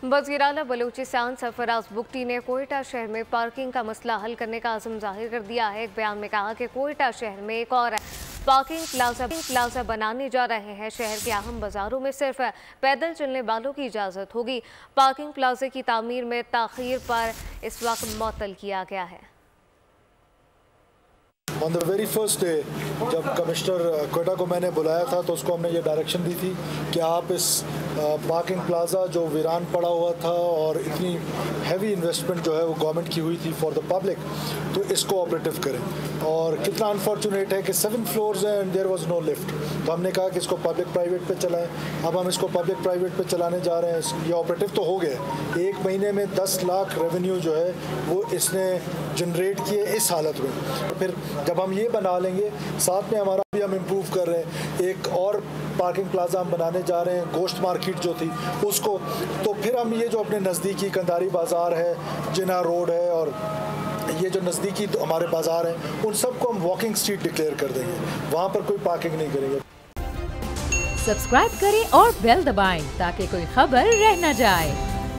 वज़ीर आला बलूचिस्तान सरफराज बुगटी ने कोयटा शहर में पार्किंग का मसला हल करने का अज़्म जाहिर कर दिया है। एक बयान में कहा कि कोयटा शहर में एक और पार्किंग प्लाजा बनाने जा रहे हैं। शहर के अहम बाजारों में सिर्फ पैदल चलने वालों की इजाज़त होगी। पार्किंग प्लाजे की तामीर में ताख़ीर पर इस वक्त मअतल किया गया है। On the very first day जब कमिश्नर कोयटा को मैंने बुलाया था तो उसको हमने ये डायरेक्शन दी थी कि आप इस पार्किंग प्लाजा जो वीरान पड़ा हुआ था और इतनी हैवी इन्वेस्टमेंट जो है वो गवर्नमेंट की हुई थी फॉर द पब्लिक, तो इसको ऑपरेटिव करें। और कितना अनफॉर्चुनेट है कि 7 फ्लोर्स हैं and there was no lift, तो हमने कहा कि इसको पब्लिक प्राइवेट पे चलाएं। अब हम इसको पब्लिक प्राइवेट पे चलाने जा रहे हैं। ये ऑपरेटिव तो हो गया, 1 महीने में 10 लाख रेवेन्यू जो है वो इसने जनरेट किए इस हालत में। फिर जब हम ये बना लेंगे, साथ में हमारा भी हम इम्प्रूव कर रहे हैं, एक और पार्किंग प्लाजा हम बनाने जा रहे हैं, गोश्त मार्केट जो थी उसको, तो फिर हम ये जो अपने नज़दीकी कंधारी बाज़ार है, जिना रोड है और ये जो नज़दीकी हमारे बाज़ार हैं उन सबको हम वॉकिंग स्ट्रीट डिक्लेयर कर देंगे, वहाँ पर कोई पार्किंग नहीं करेंगे। सब्सक्राइब करें और बेल दबाएं ताकि कोई खबर रह न जाए।